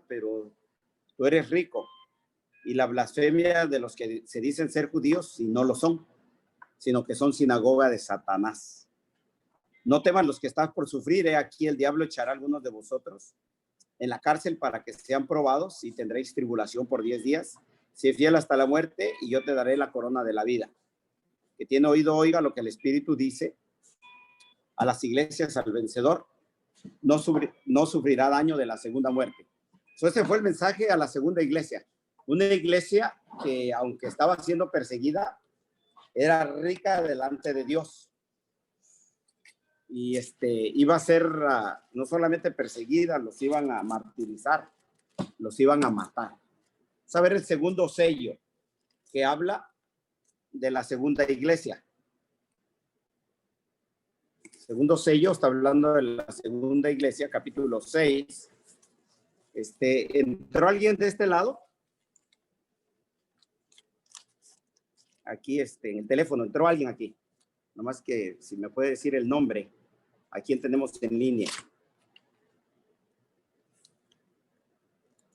pero tú eres rico. Y la blasfemia de los que se dicen ser judíos y no lo son, sino que son sinagoga de Satanás. No teman los que están por sufrir, aquí el diablo echará a algunos de vosotros en la cárcel para que sean probados y tendréis tribulación por 10 días. Sé fiel hasta la muerte y yo te daré la corona de la vida. Que tiene oído, oiga lo que el Espíritu dice a las iglesias, al vencedor no sufrirá daño de la segunda muerte. Ese fue el mensaje a la segunda iglesia. Una iglesia que, aunque estaba siendo perseguida, era rica delante de Dios. Y iba a ser no solamente perseguida, los iban a martirizar, los iban a matar. Vamos a ver el segundo sello que habla de la segunda iglesia. Segundo sello está hablando de la segunda iglesia, capítulo 6. ¿Entró alguien de este lado? Aquí, en el teléfono, ¿entró alguien aquí? Nomás que si me puede decir el nombre, ¿a quién tenemos en línea?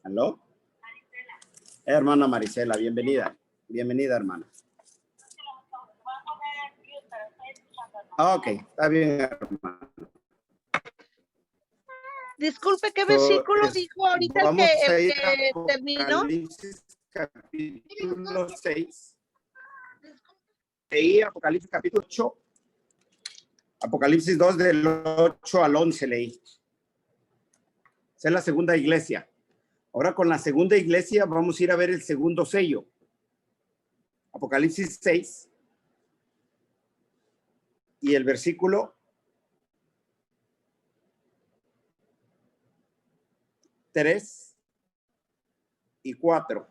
¿Aló? Marisela. Hermana Marisela, bienvenida. Bienvenida, hermana. Ok, está bien, hermana. Disculpe, ¿qué versículo dijo ahorita vamos el a ir que a terminó? Apocalipsis capítulo 6. Leí Apocalipsis capítulo 8. Apocalipsis 2 del 8 al 11 leí. Esa es la segunda iglesia. Ahora con la segunda iglesia vamos a ir a ver el segundo sello. Apocalipsis 6 y el versículo 3 y 4.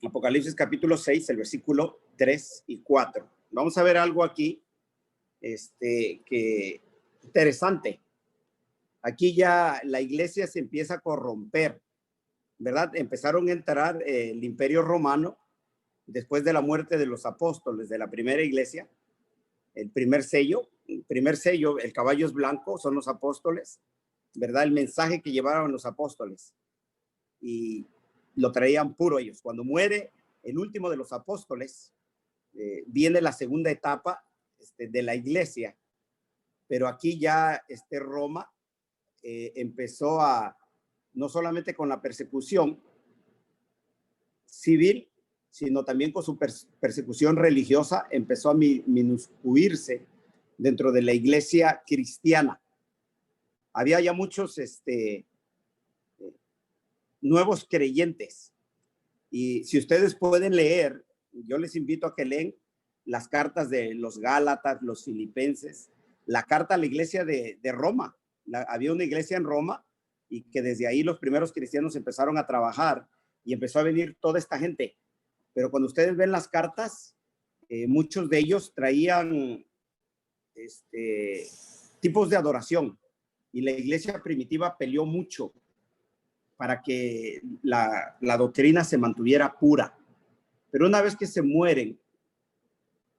Apocalipsis capítulo 6, el versículo 3 y 4. Vamos a ver algo aquí que interesante. Aquí ya la iglesia se empieza a corromper, ¿verdad? Empezaron a entrar el imperio romano después de la muerte de los apóstoles de la primera iglesia. El primer sello, el caballo es blanco, son los apóstoles, ¿verdad? El mensaje que llevaban los apóstoles y lo traían puro ellos. Cuando muere el último de los apóstoles, viene la segunda etapa de la iglesia, pero aquí ya Roma empezó a, no solamente con la persecución civil, sino también con su persecución religiosa, empezó a minuscuirse dentro de la iglesia cristiana. Había ya muchos nuevos creyentes. Y si ustedes pueden leer, yo les invito a que leen las cartas de los Gálatas, los Filipenses, la carta a la iglesia de Roma. Había una iglesia en Roma y que desde ahí los primeros cristianos empezaron a trabajar y empezó a venir toda esta gente. Pero cuando ustedes ven las cartas, muchos de ellos traían tipos de adoración y la iglesia primitiva peleó mucho para que la doctrina se mantuviera pura. Pero una vez que se mueren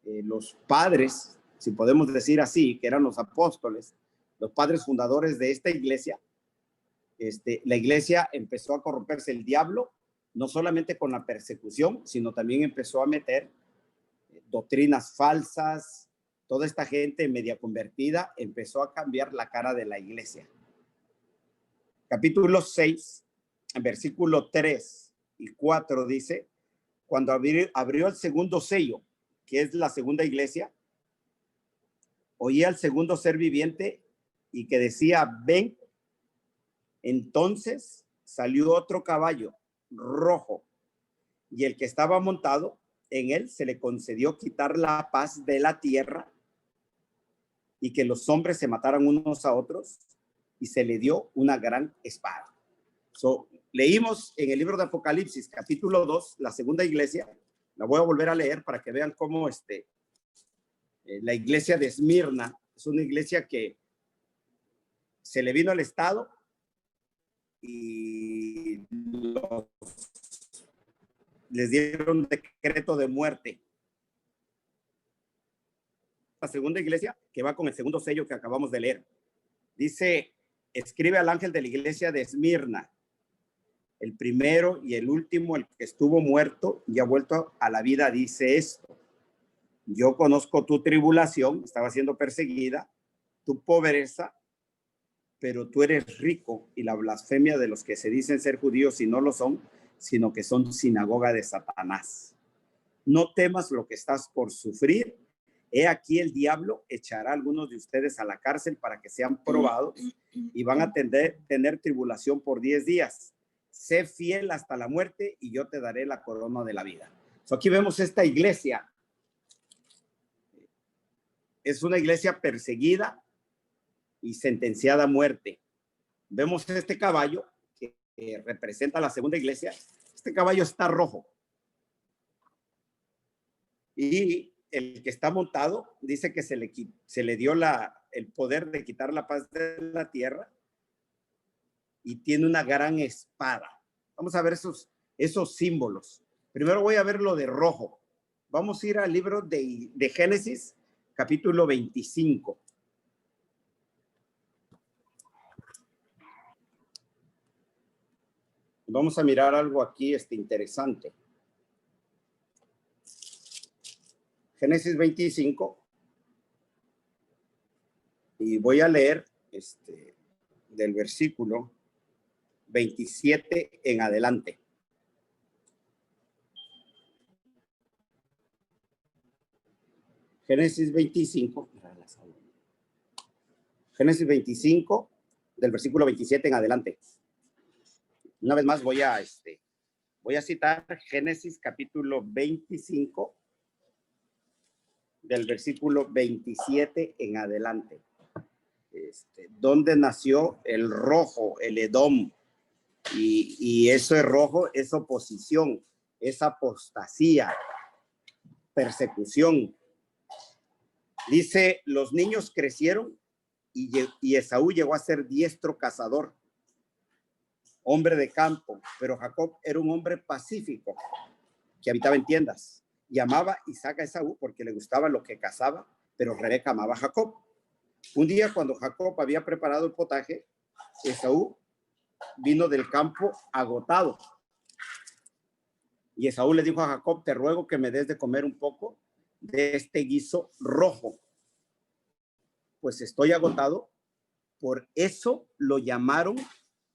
los padres, si podemos decir así, que eran los apóstoles, los padres fundadores de esta iglesia, la iglesia empezó a corromperse. El diablo, no solamente con la persecución, sino también empezó a meter doctrinas falsas. Toda esta gente media convertida empezó a cambiar la cara de la iglesia. Capítulo 6, versículo 3 y 4 dice: cuando abrió el segundo sello, que es la segunda iglesia, oí al segundo ser viviente y que decía: ven. Entonces salió otro caballo rojo y el que estaba montado en él se le concedió quitar la paz de la tierra y que los hombres se mataran unos a otros y se le dio una gran espada. Leímos en el libro de Apocalipsis, capítulo 2, la segunda iglesia. La voy a volver a leer para que vean cómo la iglesia de Esmirna es una iglesia que se le vino al Estado y les dieron decreto de muerte. La segunda iglesia que que va con el segundo sello que acabamos de leer. Dice, escribe al ángel de la iglesia de Esmirna, el primero y el último, el que estuvo muerto y ha vuelto a la vida, dice esto: yo conozco tu tribulación, estaba siendo perseguida, tu pobreza, pero tú eres rico, y la blasfemia de los que se dicen ser judíos y no lo son, sino que son sinagoga de Satanás. No temas lo que estás por sufrir. He aquí el diablo echará a algunos de ustedes a la cárcel para que sean probados y van a tener tribulación por 10 días. Sé fiel hasta la muerte y yo te daré la corona de la vida. Aquí vemos esta iglesia. Es una iglesia perseguida y sentenciada a muerte. Vemos este caballo que representa la segunda iglesia. Este caballo está rojo. Y el que está montado dice que se le dio el poder de quitar la paz de la tierra y tiene una gran espada. Vamos a ver esos símbolos. Primero voy a ver lo de rojo. Vamos a ir al libro de Génesis, capítulo 25. Vamos a mirar algo aquí interesante. Génesis 25. Y voy a leer del versículo 27 en adelante. Génesis 25. Génesis 25, del versículo 27 en adelante. Una vez más voy a citar Génesis capítulo 25, del versículo 27 en adelante. Donde nació el rojo, el Edom, y eso es rojo, es oposición, es apostasía, persecución. Dice, los niños crecieron y Esaú llegó a ser diestro cazador, hombre de campo, pero Jacob era un hombre pacífico que habitaba en tiendas. Y amaba Isaac a Esaú porque le gustaba lo que cazaba, pero Rebeca amaba a Jacob. Un día, cuando Jacob había preparado el potaje, Esaú vino del campo agotado. Y Esaú le dijo a Jacob, te ruego que me des de comer un poco de este guiso rojo, pues estoy agotado. Por eso lo llamaron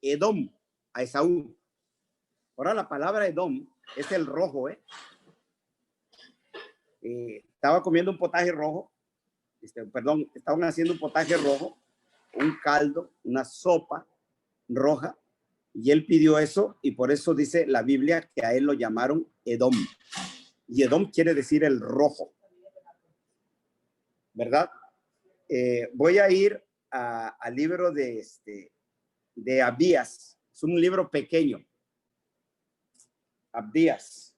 Edom a Esaú. Ahora la palabra Edom es el rojo, estaba comiendo un potaje rojo, estaban haciendo un potaje rojo, un caldo, una sopa roja, y él pidió eso, y por eso dice la Biblia que a él lo llamaron Edom. Y Edom quiere decir el rojo, ¿verdad? Voy a ir al libro de Abdías. Es un libro pequeño. Abdías.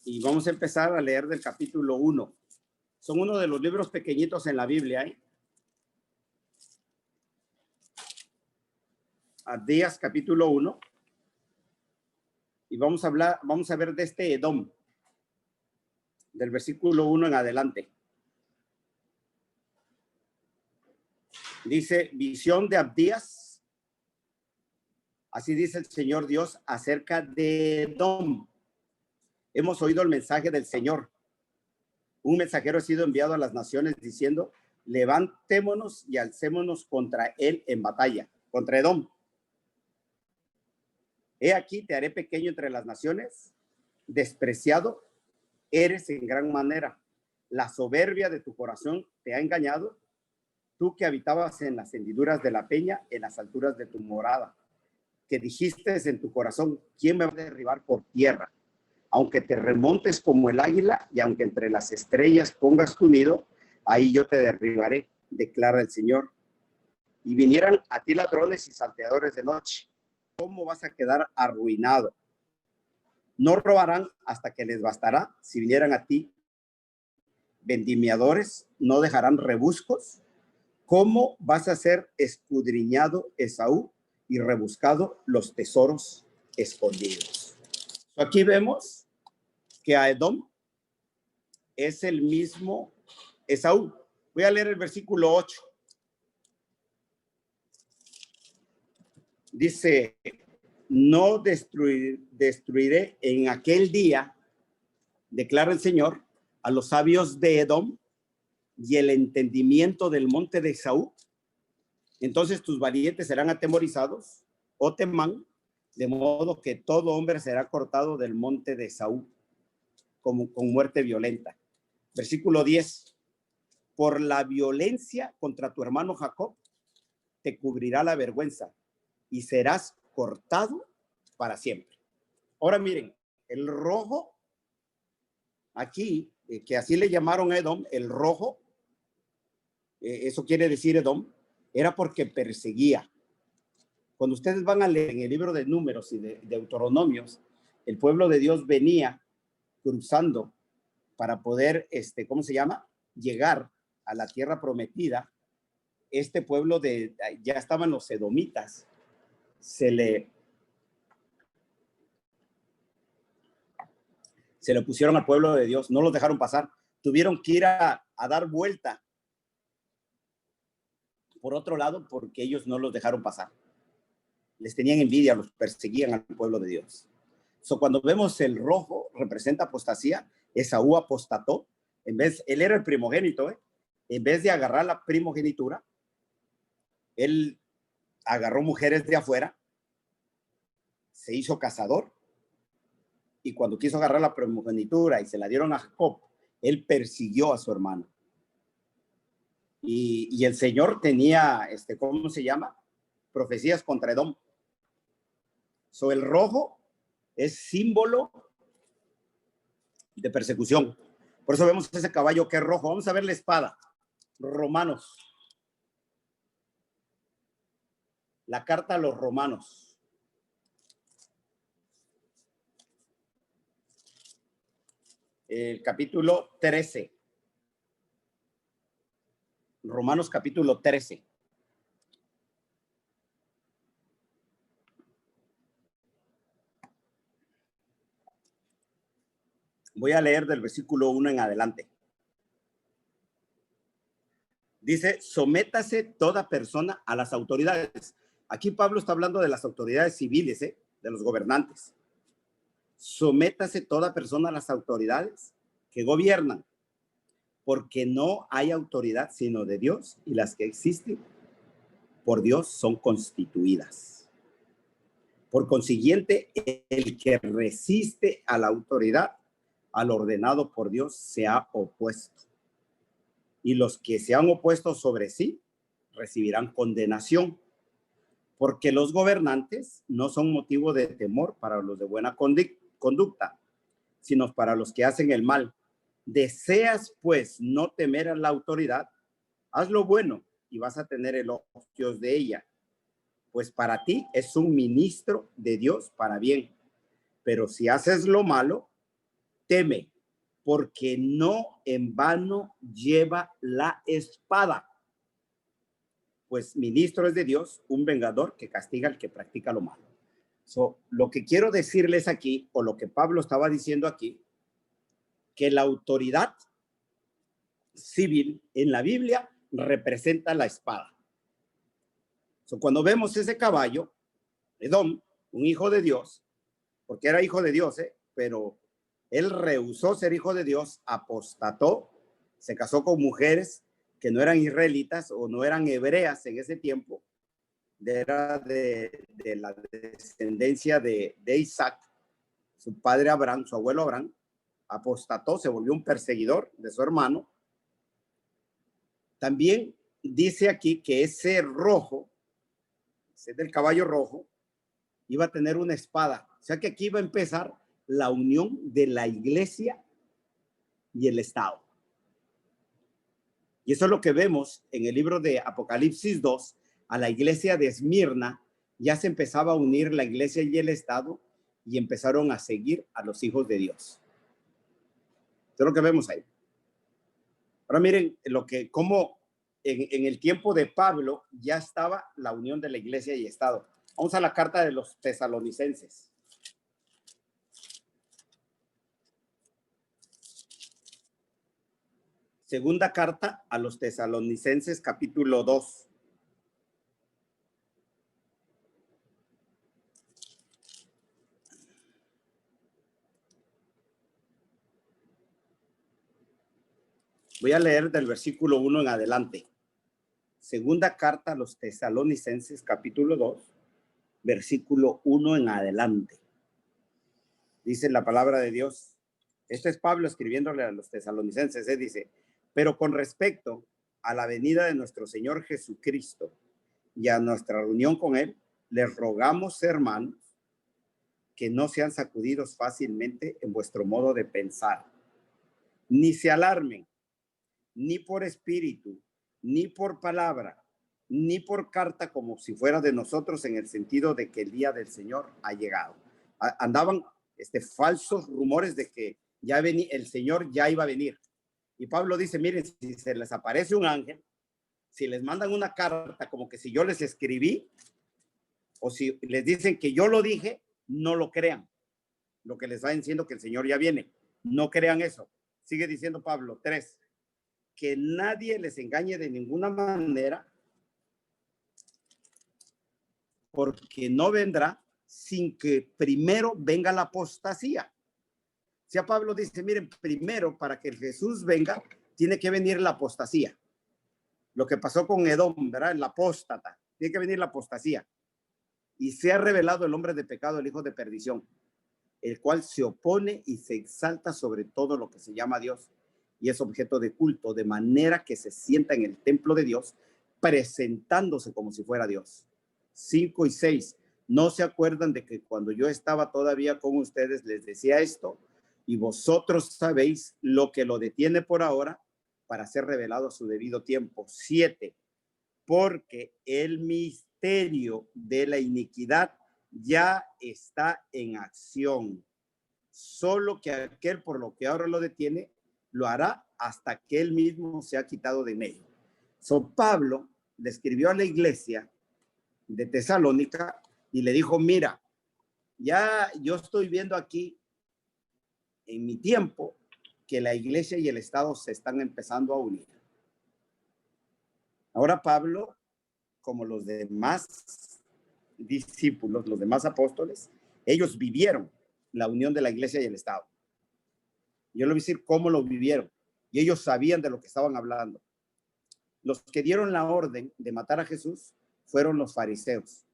Y vamos a empezar a leer del capítulo 1. Son uno de los libros pequeñitos en la Biblia, Abdías, capítulo 1. Y vamos a ver de este Edom, del versículo 1 en adelante. Dice, visión de Abdías. Así dice el Señor Dios acerca de Edom. Hemos oído el mensaje del Señor. Un mensajero ha sido enviado a las naciones diciendo, levantémonos y alcémonos contra él en batalla, contra Edom. He aquí, te haré pequeño entre las naciones, despreciado eres en gran manera. La soberbia de tu corazón te ha engañado, tú que habitabas en las hendiduras de la peña, en las alturas de tu morada, que dijiste en tu corazón, ¿quién me va a derribar por tierra? Aunque te remontes como el águila y aunque entre las estrellas pongas tu nido, ahí yo te derribaré, declara el Señor. Y vinieran a ti ladrones y salteadores de noche. ¿Cómo vas a quedar arruinado? No robarán hasta que les bastará. Si vinieran a ti vendimiadores, no dejarán rebuscos. ¿Cómo vas a ser escudriñado, Esaú, y rebuscado los tesoros escondidos. Aquí vemos que a Edom es el mismo Esaú. Voy a leer el versículo 8. Dice, no destruiré en aquel día, declara el Señor, a los sabios de Edom y el entendimiento del monte de Esaú. Entonces tus valientes serán atemorizados o teman, de modo que todo hombre será cortado del monte de Esaú como con muerte violenta. Versículo 10. Por la violencia contra tu hermano Jacob te cubrirá la vergüenza y serás cortado para siempre. Ahora miren, el rojo, aquí, que así le llamaron a Edom, el rojo, eso quiere decir Edom, era porque perseguía. Cuando ustedes van a leer en el libro de Números y de Deuteronomios, el pueblo de Dios venía cruzando para poder, ¿cómo se llama? Llegar a la tierra prometida. Este pueblo ya estaban los edomitas, se le pusieron al pueblo de Dios, no los dejaron pasar, tuvieron que ir a dar vuelta por otro lado porque ellos no los dejaron pasar. Les tenían envidia, los perseguían al pueblo de Dios. Cuando vemos el rojo, representa apostasía. Esaú apostató. Él era el primogénito, en vez de agarrar la primogenitura, él agarró mujeres de afuera, se hizo cazador, y cuando quiso agarrar la primogenitura y se la dieron a Jacob, él persiguió a su hermano. Y el Señor tenía, ¿cómo se llama? Profecías contra Edom. El rojo es símbolo de persecución. Por eso vemos ese caballo que es rojo. Vamos a ver la espada. Romanos. La carta a los Romanos. El capítulo 13. Romanos capítulo 13. Voy a leer del versículo 1 en adelante. Dice, sométase toda persona a las autoridades. Aquí Pablo está hablando de las autoridades civiles, de los gobernantes. Sométase toda persona a las autoridades que gobiernan, porque no hay autoridad sino de Dios, y las que existen por Dios son constituidas. Por consiguiente, el que resiste a la autoridad, al ordenado por Dios, se ha opuesto. Y los que se han opuesto sobre sí recibirán condenación, porque los gobernantes no son motivo de temor para los de buena conducta, sino para los que hacen el mal. Deseas, pues, no temer a la autoridad, haz lo bueno y vas a tener elogios de ella, pues para ti es un ministro de Dios para bien. Pero si haces lo malo, teme, porque no en vano lleva la espada, pues ministro es de Dios, un vengador que castiga al que practica lo malo. Lo que quiero decirles aquí, o lo que Pablo estaba diciendo aquí, que la autoridad civil en la Biblia representa la espada. Cuando vemos ese caballo, Edom, un hijo de Dios, porque era hijo de Dios, pero él rehusó ser hijo de Dios, apostató, se casó con mujeres que no eran israelitas o no eran hebreas en ese tiempo, era de la descendencia de Isaac, su padre Abraham, su abuelo Abraham, apostató, se volvió un perseguidor de su hermano. También dice aquí que ese rojo, ese del caballo rojo, iba a tener una espada. O sea que aquí iba a empezar la unión de la iglesia y el Estado. Y eso es lo que vemos en el libro de Apocalipsis 2, a la iglesia de Esmirna, ya se empezaba a unir la iglesia y el Estado y empezaron a seguir a los hijos de Dios. Eso es lo que vemos ahí. Ahora miren cómo en el tiempo de Pablo ya estaba la unión de la iglesia y Estado. Vamos a la carta de los tesalonicenses. Segunda carta a los tesalonicenses, capítulo 2. Voy a leer del versículo 1 en adelante. Segunda carta a los tesalonicenses, capítulo 2, versículo 1 en adelante. Dice la palabra de Dios. Esto es Pablo escribiéndole a los tesalonicenses. Dice, pero con respecto a la venida de nuestro Señor Jesucristo y a nuestra reunión con Él, les rogamos, hermanos, que no sean sacudidos fácilmente en vuestro modo de pensar, ni se alarmen, ni por espíritu, ni por palabra, ni por carta como si fuera de nosotros, en el sentido de que el día del Señor ha llegado. Andaban falsos rumores de que ya el Señor ya iba a venir. Y Pablo dice, miren, si se les aparece un ángel, si les mandan una carta como que si yo les escribí, o si les dicen que yo lo dije, no lo crean. Lo que les va diciendo que el Señor ya viene. No crean eso. Sigue diciendo Pablo 3, que nadie les engañe de ninguna manera, porque no vendrá sin que primero venga la apostasía. O sea, Pablo dice, miren, primero para que Jesús venga, tiene que venir la apostasía. Lo que pasó con Edom, ¿verdad? El apóstata. Tiene que venir la apostasía. Y se ha revelado el hombre de pecado, el hijo de perdición, el cual se opone y se exalta sobre todo lo que se llama Dios y es objeto de culto, de manera que se sienta en el templo de Dios, presentándose como si fuera Dios. 5 y 6. ¿No se acuerdan de que cuando yo estaba todavía con ustedes les decía esto? Y vosotros sabéis lo que lo detiene por ahora para ser revelado a su debido tiempo. 7. Porque el misterio de la iniquidad ya está en acción. Solo que aquel por lo que ahora lo detiene, lo hará hasta que él mismo se ha quitado de medio. Pablo le escribió a la iglesia de Tesalónica y le dijo, mira, ya yo estoy viendo aquí en mi tiempo que la iglesia y el Estado se están empezando a unir. Ahora Pablo, como los demás discípulos, los demás apóstoles, ellos vivieron la unión de la iglesia y el Estado. Yo le voy a decir cómo lo vivieron. Y ellos sabían de lo que estaban hablando. Los que dieron la orden de matar a Jesús fueron los fariseos,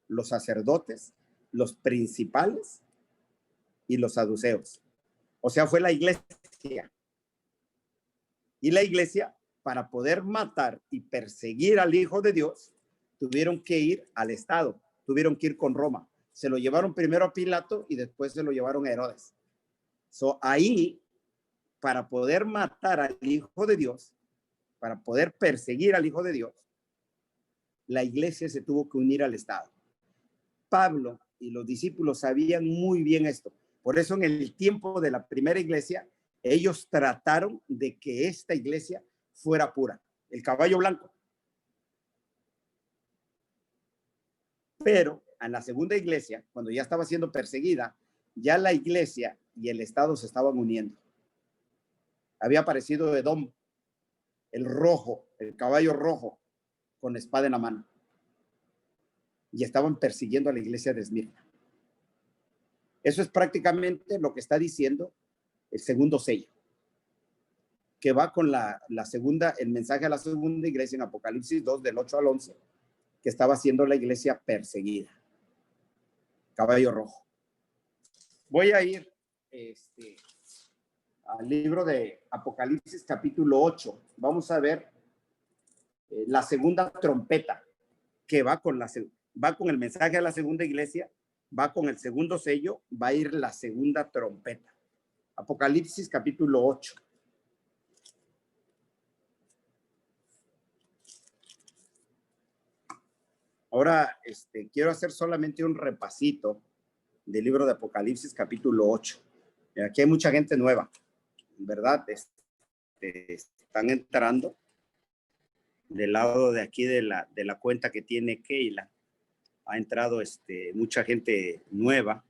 los sacerdotes, los principales y los saduceos. O sea, fue la iglesia. Y la iglesia, para poder matar y perseguir al Hijo de Dios, tuvieron que ir al Estado, tuvieron que ir con Roma. Se lo llevaron primero a Pilato y después se lo llevaron a Herodes. Ahí, para poder matar al Hijo de Dios, para poder perseguir al Hijo de Dios, la iglesia se tuvo que unir al Estado. Pablo y los discípulos sabían muy bien esto. Por eso en el tiempo de la primera iglesia, ellos trataron de que esta iglesia fuera pura, el caballo blanco. Pero en la segunda iglesia, cuando ya estaba siendo perseguida, ya la iglesia y el Estado se estaban uniendo. Había aparecido Edom, el rojo, el caballo rojo, con espada en la mano. Y estaban persiguiendo a la iglesia de Esmirna. Eso es prácticamente lo que está diciendo el segundo sello, que va con la segunda, el mensaje a la segunda iglesia en Apocalipsis 2, del 8 al 11, que estaba siendo la iglesia perseguida. Caballo rojo. Voy a ir al libro de Apocalipsis capítulo 8. Vamos a ver la segunda trompeta, que va con el mensaje a la segunda iglesia, va con el segundo sello, va a ir la segunda trompeta. Apocalipsis capítulo 8. Ahora quiero hacer solamente un repasito del libro de Apocalipsis capítulo 8. Aquí hay mucha gente nueva, ¿verdad? Están entrando del lado de aquí de la cuenta que tiene Keila. ha entrado mucha gente nueva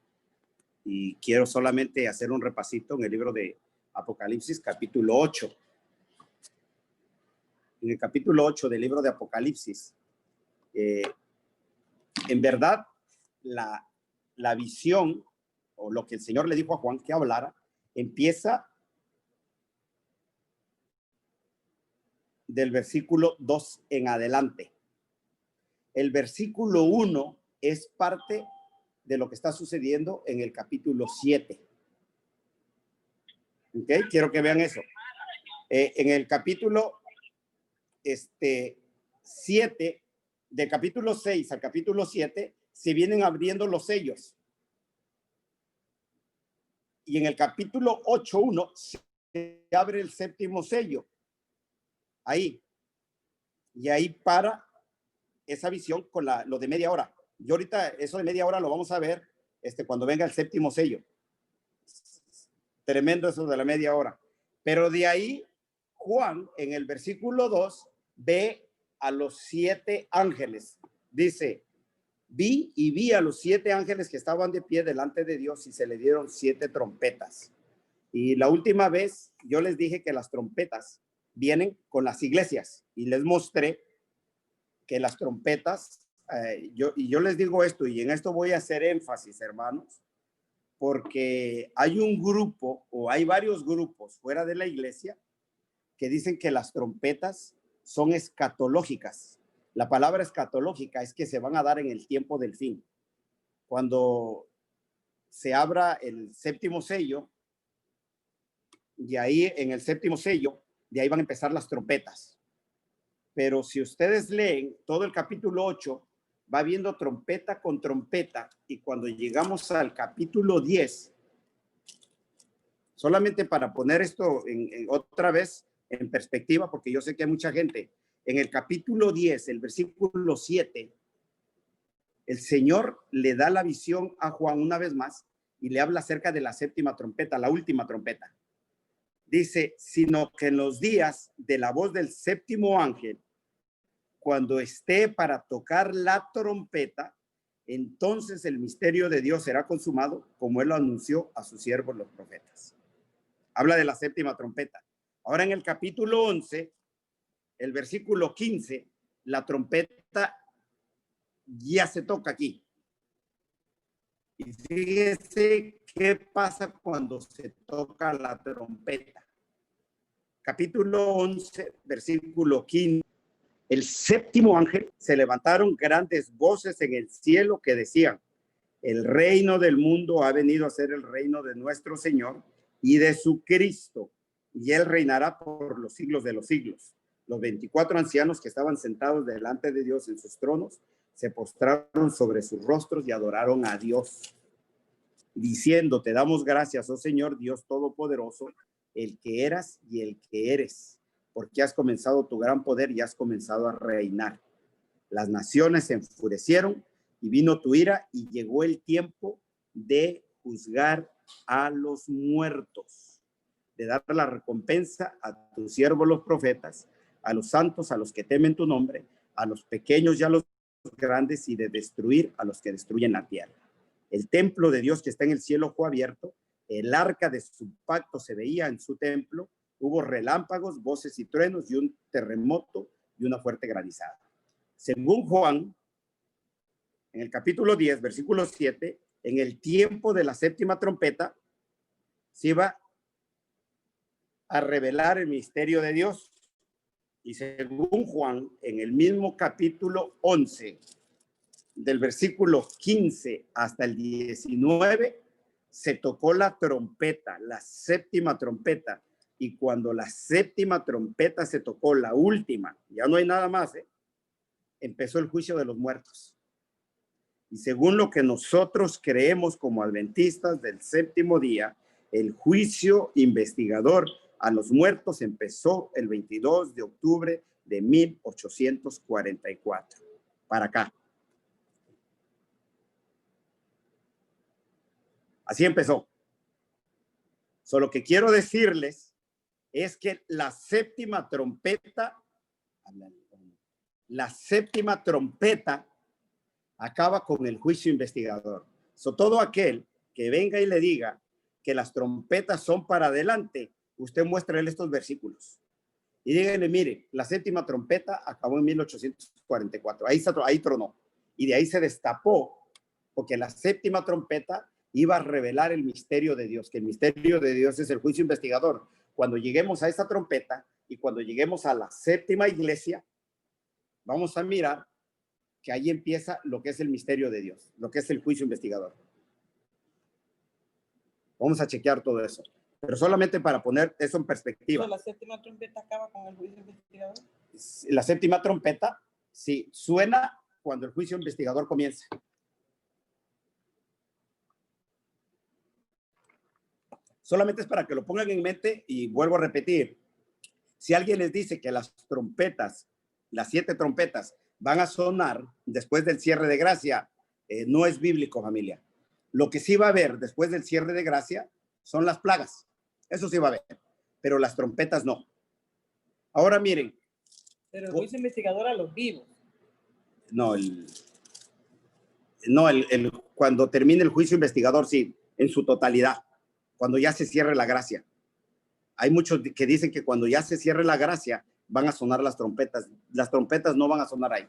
y quiero solamente hacer un repasito en el libro de Apocalipsis, capítulo 8. En el capítulo 8 del libro de Apocalipsis, en verdad, la visión o lo que el Señor le dijo a Juan que hablara, empieza del versículo 2 en adelante. El versículo 1 es parte de lo que está sucediendo en el capítulo 7. ¿Ok? Quiero que vean eso. En el capítulo 7, del capítulo 6 al capítulo 7, se vienen abriendo los sellos. Y en el capítulo 8:1 se abre el séptimo sello. Ahí. Y ahí para esa visión con lo de media hora. Yo ahorita eso de media hora lo vamos a ver cuando venga el séptimo sello. Tremendo eso de la media hora. Pero de ahí, Juan, en el versículo 2, ve a los 7 ángeles. Dice, vi a los 7 ángeles que estaban de pie delante de Dios y se le dieron 7 trompetas. Y la última vez yo les dije que las trompetas vienen con las iglesias y les mostré que las trompetas, yo les digo esto y en esto voy a hacer énfasis, hermanos, porque hay un grupo o hay varios grupos fuera de la iglesia que dicen que las trompetas son escatológicas. La palabra escatológica es que se van a dar en el tiempo del fin. Cuando se abra el séptimo sello, y ahí en el séptimo sello, de ahí van a empezar las trompetas. Pero si ustedes leen todo el capítulo 8, va viendo trompeta con trompeta, y cuando llegamos al capítulo 10, solamente para poner esto otra vez en perspectiva, porque yo sé que hay mucha gente, en el capítulo 10, el versículo 7, el Señor le da la visión a Juan una vez más y le habla acerca de la séptima trompeta, la última trompeta. Dice, sino que en los días de la voz del séptimo ángel, cuando esté para tocar la trompeta, entonces el misterio de Dios será consumado, como él lo anunció a sus siervos los profetas. Habla de la séptima trompeta. Ahora en el capítulo 11, el versículo 15, la trompeta ya se toca aquí. Y fíjese qué pasa cuando se toca la trompeta. Capítulo 11, versículo 15. El séptimo ángel, se levantaron grandes voces en el cielo que decían, el reino del mundo ha venido a ser el reino de nuestro Señor y de su Cristo, y él reinará por los siglos de los siglos. Los 24 ancianos que estaban sentados delante de Dios en sus tronos se postraron sobre sus rostros y adoraron a Dios, diciendo, te damos gracias, oh Señor Dios Todopoderoso, el que eras y el que eres, porque has comenzado tu gran poder y has comenzado a reinar. Las naciones se enfurecieron y vino tu ira y llegó el tiempo de juzgar a los muertos, de dar la recompensa a tus siervos los profetas, a los santos, a los que temen tu nombre, a los pequeños y a los grandes, y de destruir a los que destruyen la tierra. El templo de Dios que está en el cielo fue abierto, el arca de su pacto se veía en su templo, hubo relámpagos, voces y truenos y un terremoto y una fuerte granizada. Según Juan, en el capítulo 10, versículo 7, en el tiempo de la séptima trompeta, se iba a revelar el misterio de Dios. Y según Juan, en el mismo capítulo 11, del versículo 15 hasta el 19, se tocó la trompeta, la séptima trompeta. Y cuando la séptima trompeta se tocó, la última, ya no hay nada más, empezó el juicio de los muertos. Y según lo que nosotros creemos como adventistas del séptimo día, el juicio investigador a los muertos empezó el 22 de octubre de 1844. Para acá. Así empezó. Solo que quiero decirles es que la séptima trompeta acaba con el juicio investigador. Todo aquel que venga y le diga que las trompetas son para adelante, usted muéstrele estos versículos. Y díganle, mire, la séptima trompeta acabó en 1844. Ahí tronó. Y de ahí se destapó, porque la séptima trompeta iba a revelar el misterio de Dios, que el misterio de Dios es el juicio investigador. Cuando lleguemos a esa trompeta y cuando lleguemos a la séptima iglesia, vamos a mirar que ahí empieza lo que es el misterio de Dios, lo que es el juicio investigador. Vamos a chequear todo eso, pero solamente para poner eso en perspectiva. ¿La séptima trompeta acaba con el juicio investigador? La séptima trompeta, sí, suena cuando el juicio investigador comienza. Solamente es para que lo pongan en mente y vuelvo a repetir. Si alguien les dice que las trompetas, las 7 trompetas, van a sonar después del cierre de gracia, no es bíblico, familia. Lo que sí va a haber después del cierre de gracia son las plagas. Eso sí va a haber, pero las trompetas no. Ahora miren. Pero el juicio investigador a los vivos. No, cuando termine el juicio investigador, sí, en su totalidad, cuando ya se cierre la gracia. Hay muchos que dicen que cuando ya se cierre la gracia van a sonar las trompetas. Las trompetas no van a sonar ahí.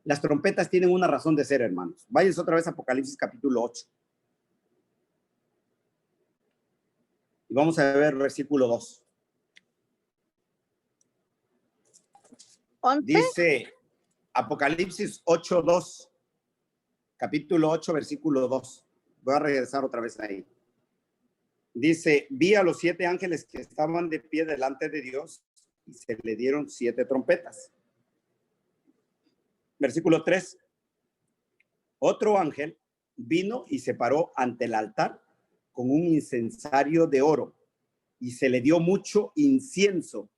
Las trompetas tienen una razón de ser, hermanos. Váyanse otra vez a Apocalipsis capítulo 8. Y vamos a ver versículo 2. Dice Apocalipsis 8:2. Capítulo 8, versículo 2. Voy a regresar otra vez ahí. Dice, vi a los 7 ángeles que estaban de pie delante de Dios y se le dieron 7 trompetas. Versículo 3. Otro ángel vino y se paró ante el altar con un incensario de oro y se le dio mucho incienso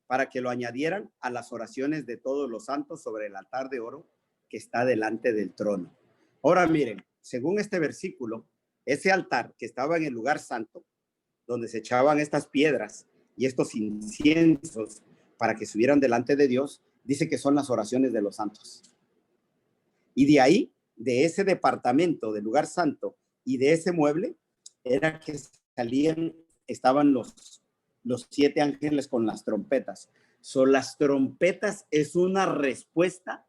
para que lo añadieran a las oraciones de todos los santos sobre el altar de oro que está delante del trono. Ahora miren, según este versículo, ese altar que estaba en el lugar santo, donde se echaban estas piedras y estos inciensos para que subieran delante de Dios, dice que son las oraciones de los santos. Y de ahí, de ese departamento del lugar santo y de ese mueble, era que estaban los 7 ángeles con las trompetas. Las trompetas es una respuesta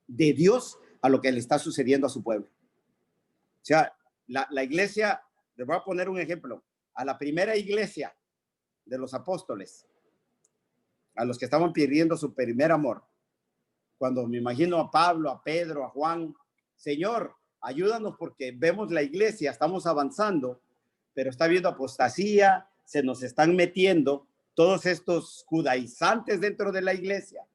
de Dios a lo que le está sucediendo a su pueblo. O sea, la iglesia, les voy a poner un ejemplo, a la primera iglesia de los apóstoles, a los que estaban pidiendo su primer amor, cuando me imagino a Pablo, a Pedro, a Juan, Señor, ayúdanos porque vemos la iglesia, estamos avanzando, pero está habiendo apostasía, se nos están metiendo todos estos judaizantes dentro de la iglesia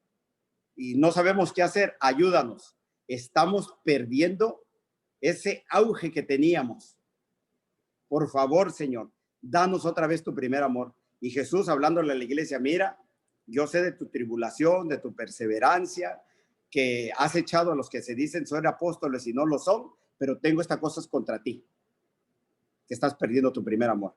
y no sabemos qué hacer, ayúdanos. Estamos perdiendo ese auge que teníamos. Por favor, Señor, danos otra vez tu primer amor. Y Jesús hablándole a la iglesia, mira, yo sé de tu tribulación, de tu perseverancia, que has echado a los que se dicen son apóstoles y no lo son, pero tengo estas cosas contra ti, que estás perdiendo tu primer amor.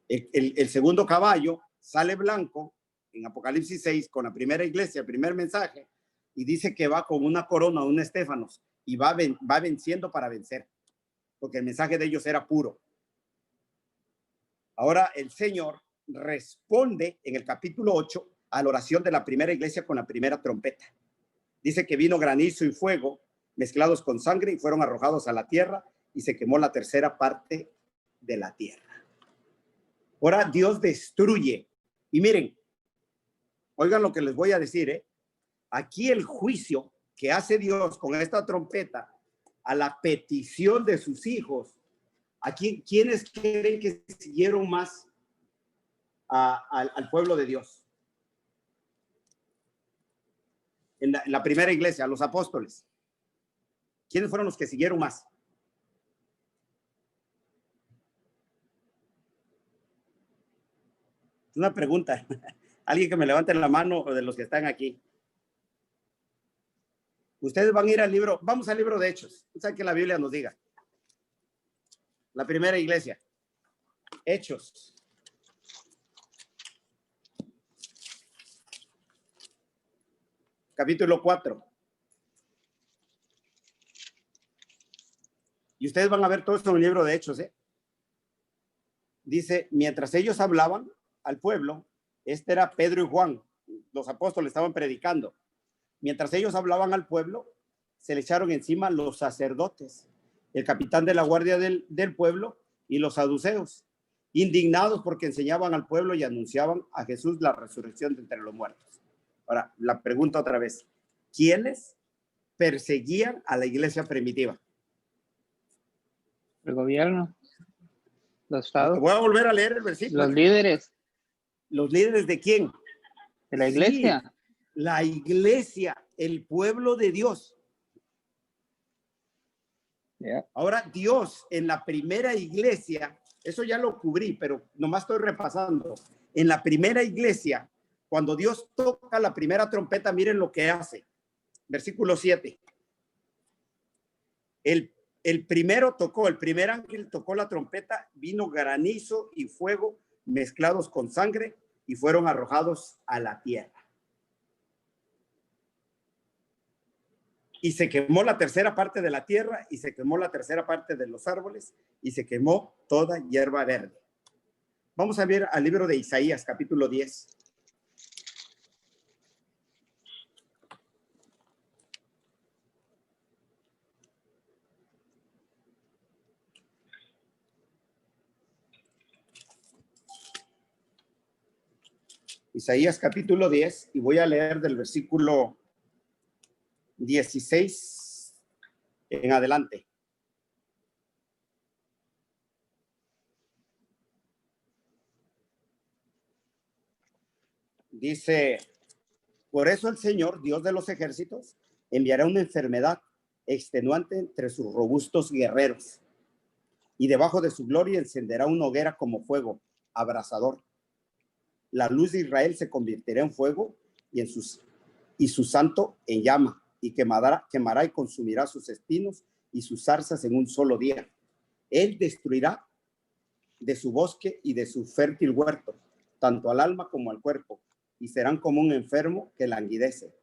El segundo caballo sale blanco en Apocalipsis 6 con la primera iglesia, el primer mensaje, y dice que va con una corona, un estéfanos, y va venciendo para vencer, porque el mensaje de ellos era puro. Ahora el Señor responde en el capítulo 8 a la oración de la primera iglesia con la primera trompeta. Dice que vino granizo y fuego mezclados con sangre y fueron arrojados a la tierra y se quemó la tercera parte de la tierra. Ahora Dios destruye. Y miren, oigan lo que les voy a decir, Aquí el juicio que hace Dios con esta trompeta a la petición de sus hijos, aquí, ¿quiénes creen que siguieron más al pueblo de Dios? En la primera iglesia, a los apóstoles. ¿Quiénes fueron los que siguieron más? Una pregunta. Alguien que me levante la mano de los que están aquí. Ustedes van a ir al libro, vamos al libro de Hechos. O sea, que la Biblia nos diga. La primera iglesia. Hechos. Capítulo 4. Y ustedes van a ver todo esto en el libro de Hechos, ¿eh? Dice, mientras ellos hablaban al pueblo, este era Pedro y Juan, los apóstoles estaban predicando. Mientras ellos hablaban al pueblo, se le echaron encima los sacerdotes, el capitán de la guardia del pueblo y los saduceos, indignados porque enseñaban al pueblo y anunciaban a Jesús la resurrección de entre los muertos. Ahora, la pregunta otra vez, ¿quiénes perseguían a la iglesia primitiva? El gobierno, los estados, Voy a volver a leer el versículo. los líderes ¿Los líderes de quién? de la iglesia. Sí, la iglesia, el pueblo de Dios. Yeah. Ahora, Dios en la primera iglesia, eso ya lo cubrí, pero nomás estoy repasando. En la primera iglesia, cuando Dios toca la primera trompeta, miren lo que hace. Versículo 7. El primero tocó, el primer ángel tocó la trompeta, vino granizo y fuego mezclados con sangre y fueron arrojados a la tierra. Y se quemó la tercera parte de la tierra y se quemó la tercera parte de los árboles y se quemó toda hierba verde. Vamos a ver al libro de Isaías, capítulo 10. Isaías capítulo 10 y voy a leer del versículo 16 en adelante. Dice, por eso el Señor, Dios de los ejércitos, enviará una enfermedad extenuante entre sus robustos guerreros y debajo de su gloria encenderá una hoguera como fuego abrasador. La luz de Israel se convertirá en fuego y su santo en llama y quemará y consumirá sus espinos y sus zarzas en un solo día. Él destruirá de su bosque y de su fértil huerto, tanto al alma como al cuerpo, y serán como un enfermo que languidece.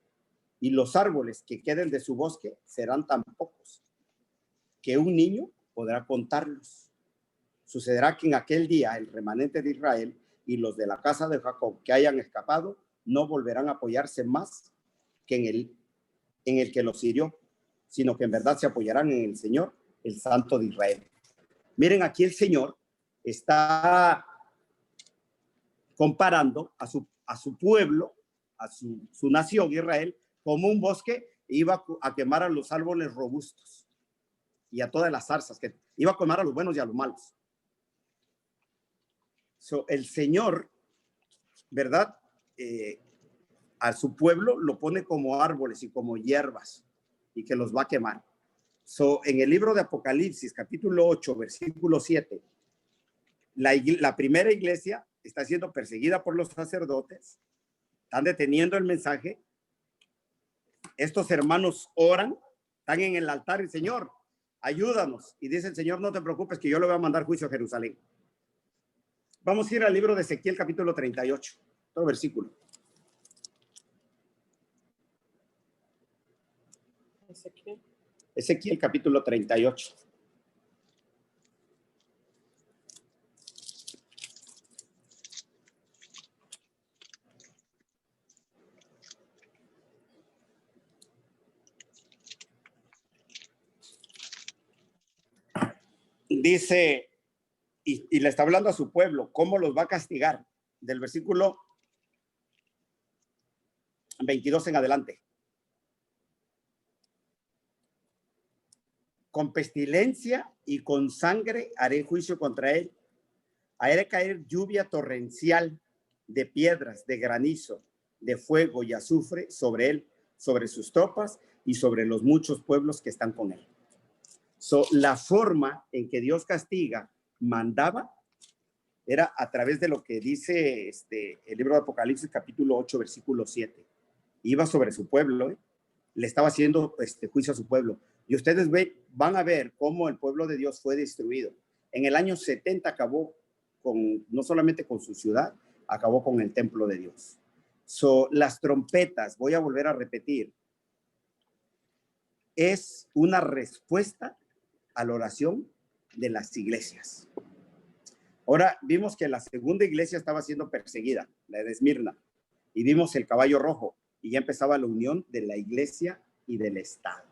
Y los árboles que queden de su bosque serán tan pocos que un niño podrá contarlos. Sucederá que en aquel día el remanente de Israel y los de la casa de Jacob que hayan escapado no volverán a apoyarse más que en el que los hirió, sino que en verdad se apoyarán en el Señor, el Santo de Israel. Miren, aquí el Señor está comparando a su pueblo, a su nación Israel, como un bosque, iba a quemar a los árboles robustos y a todas las zarzas, que iba a quemar a los buenos y a los malos. El Señor, ¿verdad? A su pueblo lo pone como árboles y como hierbas y que los va a quemar. En el libro de Apocalipsis, capítulo 8, versículo 7, la primera iglesia está siendo perseguida por los sacerdotes, están deteniendo el mensaje. Estos hermanos oran, están en el altar, el Señor, ayúdanos. Y dice el Señor, no te preocupes que yo le voy a mandar juicio a Jerusalén. Vamos a ir al libro de Ezequiel, capítulo 38, otro versículo. Ezequiel, capítulo 38. Dice, y le está hablando a su pueblo, cómo los va a castigar, del versículo 22 en adelante. Con pestilencia y con sangre haré juicio contra él. Haré caer lluvia torrencial de piedras, de granizo, de fuego y azufre sobre él, sobre sus tropas y sobre los muchos pueblos que están con él. La forma en que Dios castiga, mandaba, era a través de lo que dice el libro de Apocalipsis, capítulo 8, versículo 7. Iba sobre su pueblo, le estaba haciendo juicio a su pueblo. Y ustedes van a ver cómo el pueblo de Dios fue destruido. En el año 70 acabó no solamente con su ciudad, acabó con el templo de Dios. Las trompetas, voy a volver a repetir, es una respuesta a la oración de las iglesias. Ahora vimos que la segunda iglesia estaba siendo perseguida, la de Esmirna, y vimos el caballo rojo, y ya empezaba la unión de la iglesia y del Estado.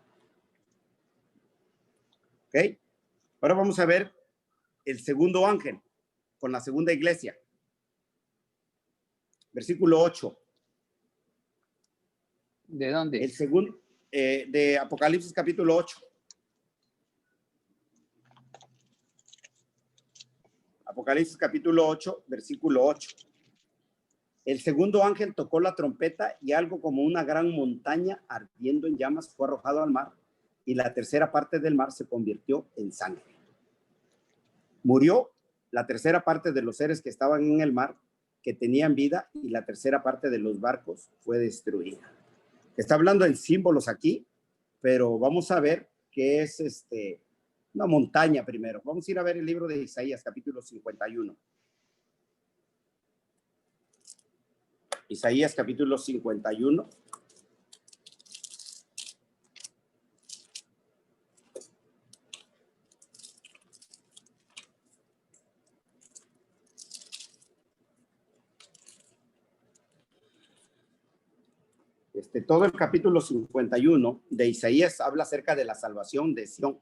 ¿Ok? Ahora vamos a ver el segundo ángel con la segunda iglesia. Versículo 8. ¿De dónde? El segundo, de Apocalipsis capítulo 8. Apocalipsis capítulo 8, versículo 8. El segundo ángel tocó la trompeta y algo como una gran montaña ardiendo en llamas fue arrojado al mar y la tercera parte del mar se convirtió en sangre. Murió la tercera parte de los seres que estaban en el mar, que tenían vida, y la tercera parte de los barcos fue destruida. Está hablando en símbolos aquí, pero vamos a ver qué es una montaña primero. Vamos a ir a ver el libro de Isaías, capítulo 51. Isaías, capítulo 51. Todo el capítulo 51 de Isaías habla acerca de la salvación de Sión,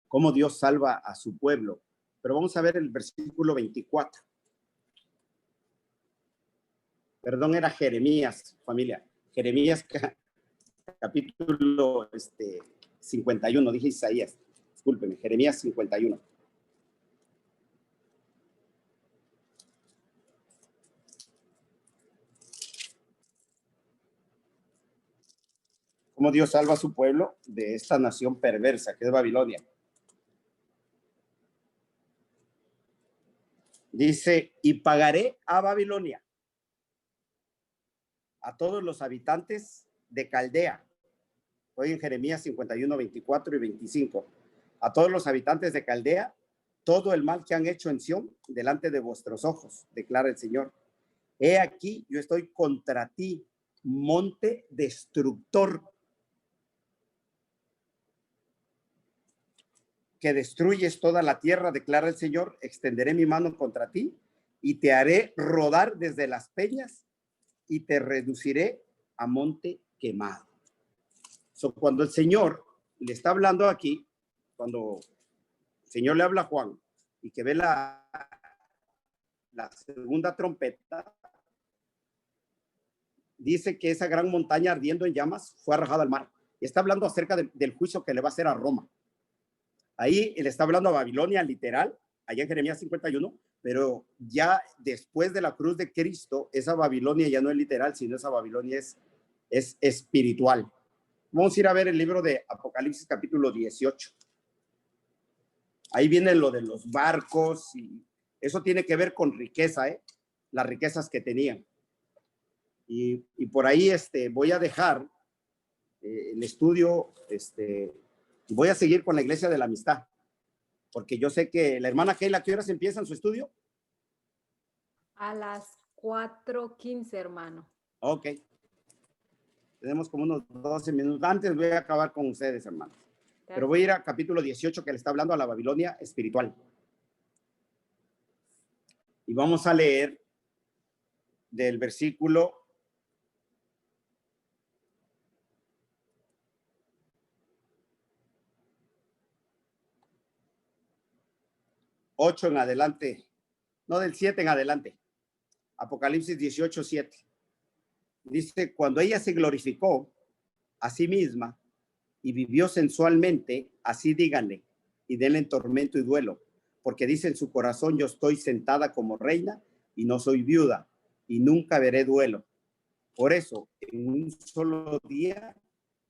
cómo Dios salva a su pueblo. Pero vamos a ver el versículo 24. Perdón, era Jeremías, familia. Jeremías capítulo 51, dije Isaías. Discúlpeme, Jeremías 51. Cómo Dios salva a su pueblo de esta nación perversa que es Babilonia. Dice, y pagaré a Babilonia, a todos los habitantes de Caldea. Hoy en Jeremías 51, 24 y 25. A todos los habitantes de Caldea, todo el mal que han hecho en Sión delante de vuestros ojos, declara el Señor. He aquí, yo estoy contra ti, monte destructor, que destruyes toda la tierra, declara el Señor. Extenderé mi mano contra ti y te haré rodar desde las peñas y te reduciré a monte quemado. Cuando el Señor le está hablando aquí, cuando el Señor le habla a Juan y que ve la segunda trompeta, dice que esa gran montaña ardiendo en llamas fue arrojada al mar. Y está hablando acerca del juicio que le va a hacer a Roma. Ahí él está hablando a Babilonia literal, allá en Jeremías 51, pero ya después de la cruz de Cristo, esa Babilonia ya no es literal, sino esa Babilonia es espiritual. Vamos a ir a ver el libro de Apocalipsis capítulo 18. Ahí viene lo de los barcos y eso tiene que ver con riqueza, las riquezas que tenían. Y por ahí voy a dejar el estudio, voy a seguir con la Iglesia de la Amistad, porque yo sé que la hermana Keila, ¿a qué horas empieza en su estudio? A las 4:15, hermano. Ok. Tenemos como unos 12 minutos. Antes voy a acabar con ustedes, hermanos. Pero voy a ir a capítulo 18, que le está hablando a la Babilonia espiritual. Y vamos a leer del versículo 8 en adelante, no, del 7 en adelante. Apocalipsis 18, 7. Dice, cuando ella se glorificó a sí misma y vivió sensualmente, así díganle, y denle en tormento y duelo, porque dice en su corazón, yo estoy sentada como reina y no soy viuda, y nunca veré duelo. Por eso, en un solo día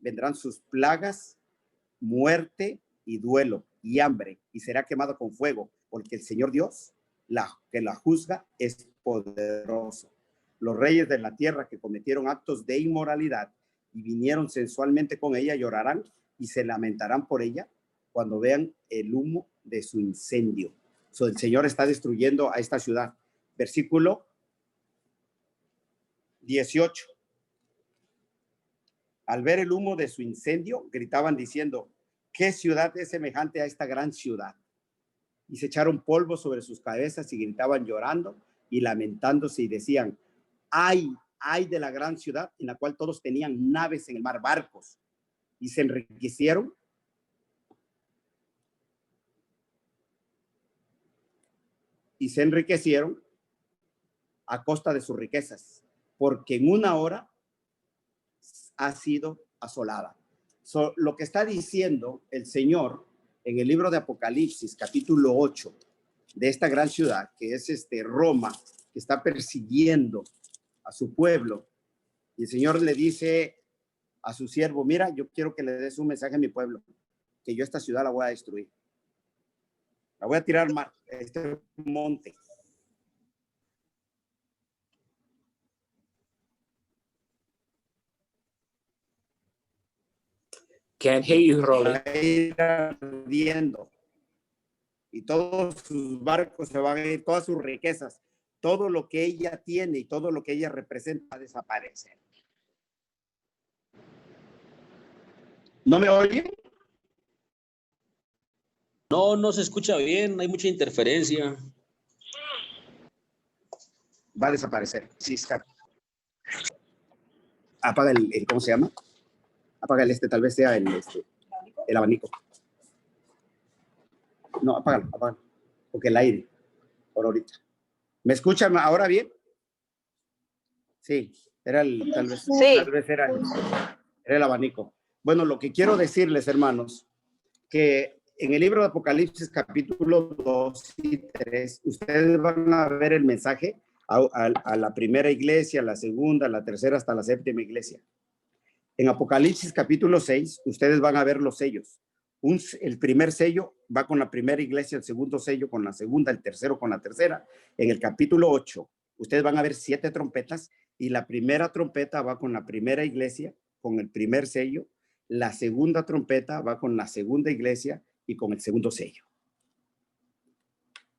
vendrán sus plagas, muerte y duelo y hambre, y será quemado con fuego, porque el Señor Dios, que la juzga, es poderoso. Los reyes de la tierra que cometieron actos de inmoralidad y vinieron sensualmente con ella llorarán y se lamentarán por ella cuando vean el humo de su incendio. El Señor está destruyendo a esta ciudad. Versículo 18. Al ver el humo de su incendio, gritaban diciendo, ¿qué ciudad es semejante a esta gran ciudad? Y se echaron polvo sobre sus cabezas y gritaban llorando y lamentándose y decían, ay de la gran ciudad en la cual todos tenían naves en el mar, barcos, y se enriquecieron. Y se enriquecieron a costa de sus riquezas, porque en una hora ha sido asolada. Lo que está diciendo el Señor en el libro de Apocalipsis, capítulo 8, de esta gran ciudad, que es Roma, que está persiguiendo a su pueblo, y el Señor le dice a su siervo, mira, yo quiero que le des un mensaje a mi pueblo, que yo esta ciudad la voy a destruir. La voy a tirar mar, este monte. Can't hear you, Rolly. Va a ir ardiendo. Y todos sus barcos se van a ir, todas sus riquezas, todo lo que ella tiene y todo lo que ella representa va a desaparecer. ¿No me oyen? No, no se escucha bien, hay mucha interferencia. Va a desaparecer. Sí, está. Apaga el ¿cómo se llama? Apaga tal vez sea el abanico. No, apágalo. Porque el aire, por ahorita. ¿Me escuchan ahora bien? Sí, tal vez era el abanico. Bueno, lo que quiero decirles, hermanos, que en el libro de Apocalipsis, capítulo 2 y 3, ustedes van a ver el mensaje a la primera iglesia, a la segunda, a la tercera, hasta la séptima iglesia. En Apocalipsis, capítulo 6, ustedes van a ver los sellos. El primer sello va con la primera iglesia, el segundo sello con la segunda, el tercero con la tercera. En el capítulo 8, ustedes van a ver 7 trompetas y la primera trompeta va con la primera iglesia, con el primer sello. La segunda trompeta va con la segunda iglesia y con el segundo sello.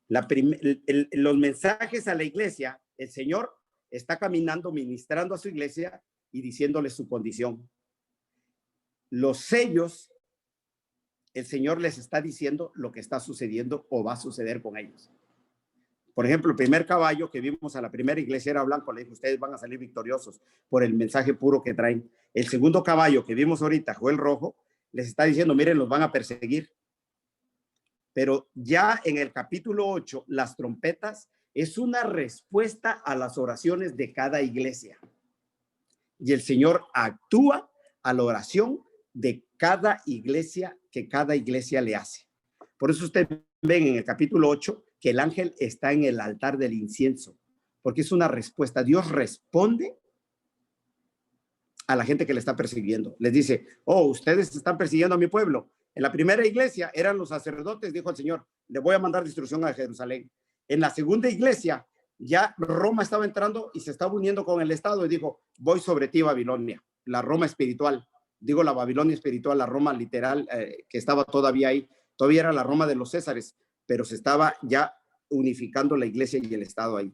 Los mensajes a la iglesia, el Señor está caminando, ministrando a su iglesia y diciéndole su condición. Los sellos, el Señor les está diciendo lo que está sucediendo o va a suceder con ellos. Por ejemplo, el primer caballo que vimos a la primera iglesia era blanco, le dijo, ustedes van a salir victoriosos por el mensaje puro que traen. El segundo caballo que vimos ahorita, el rojo, les está diciendo, miren, los van a perseguir. Pero ya en el capítulo 8, las trompetas es una respuesta a las oraciones de cada iglesia. Y el Señor actúa a la oración de cada iglesia que cada iglesia le hace. Por eso ustedes ven en el capítulo 8 que el ángel está en el altar del incienso, porque es una respuesta. Dios responde a la gente que le está persiguiendo. Les dice, oh, ustedes están persiguiendo a mi pueblo. En la primera iglesia eran los sacerdotes, dijo el Señor, le voy a mandar destrucción a Jerusalén. En la segunda iglesia ya Roma estaba entrando y se estaba uniendo con el Estado y dijo, voy sobre ti, Babilonia, la Roma espiritual. Digo la Babilonia espiritual, la Roma literal, que estaba todavía ahí. Todavía era la Roma de los Césares, pero se estaba ya unificando la iglesia y el Estado ahí.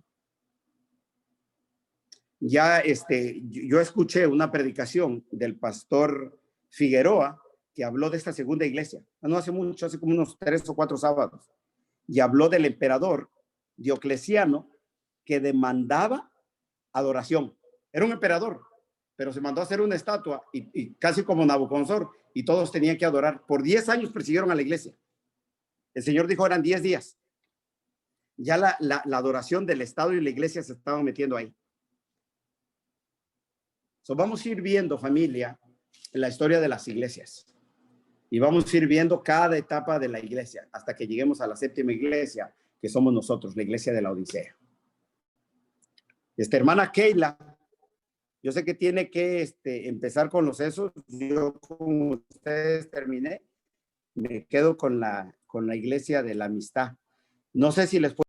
Ya yo escuché una predicación del pastor Figueroa que habló de esta segunda iglesia, no hace mucho, hace como unos 3 o 4 sábados, y habló del emperador Diocleciano que demandaba adoración. Era un emperador, pero se mandó a hacer una estatua y casi como Nabucodonosor, y todos tenían que adorar. Por 10 años persiguieron a la iglesia. El Señor dijo, eran 10 días. Ya la adoración del Estado y la iglesia se estaban metiendo ahí. Vamos a ir viendo, familia, la historia de las iglesias. Y vamos a ir viendo cada etapa de la iglesia hasta que lleguemos a la séptima iglesia, que somos nosotros, la iglesia de la Odisea. Hermana Keila, yo sé que tiene que empezar con los esos. Yo con ustedes terminé. Me quedo con la iglesia de la amistad. No sé si les puedo